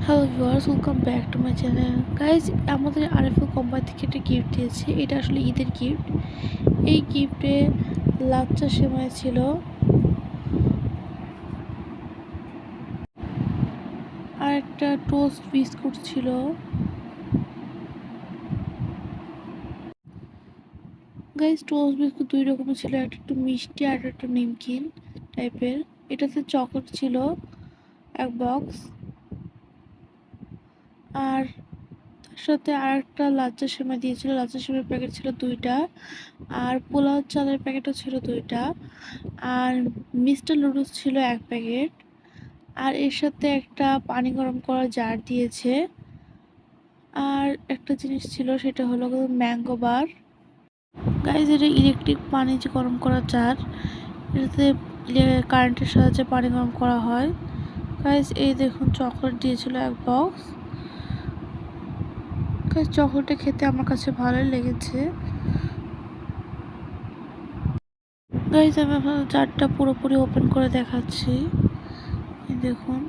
Hello viewers, welcome back to my channel. Guys, আমাদের RFL company থেকে একটা gift দিয়েছে। এটা আসলে ঈদের গিফট। এই গিফটে লাচ্চা সেমাই ছিল, আর একটা টোস্ট বিস্কুট ছিল। গাইজ, টোস্ট বিস্কুট দুই রকমের ছিল, একটা একটু মিষ্টি আর একটা নিমকিন টাইপের। এটাতে চকলেট ছিল এক বক্স, আর তার সাথে আর একটা লাচ্চা সেমাই দিয়েছিল। লাচ্চা সেমাইয়ের প্যাকেট ছিল দুইটা, আর পোলাও চালের প্যাকেটও ছিল দুইটা, আর মিস্টার নুডলস ছিল এক প্যাকেট, আর এর সাথে একটা পানি গরম করার জার দিয়েছে। আর একটা জিনিস ছিল, সেটা হলো ম্যাঙ্গো বার। গাইজ, এটা ইলেকট্রিক পানি যে গরম করার জার, এটাতে কারেন্টের সাহায্যে পানি গরম করা হয়। গাইজ, এই দেখুন, চকলেট দিয়েছিল এক বক্স। গাইজ, চকলেটটা খেতে আমার কাছে ভালোই লেগেছে। গাইজ, আমি আপনাদের জারটা পুরোপুরি ওপেন করে দেখাচ্ছি। দেখুন।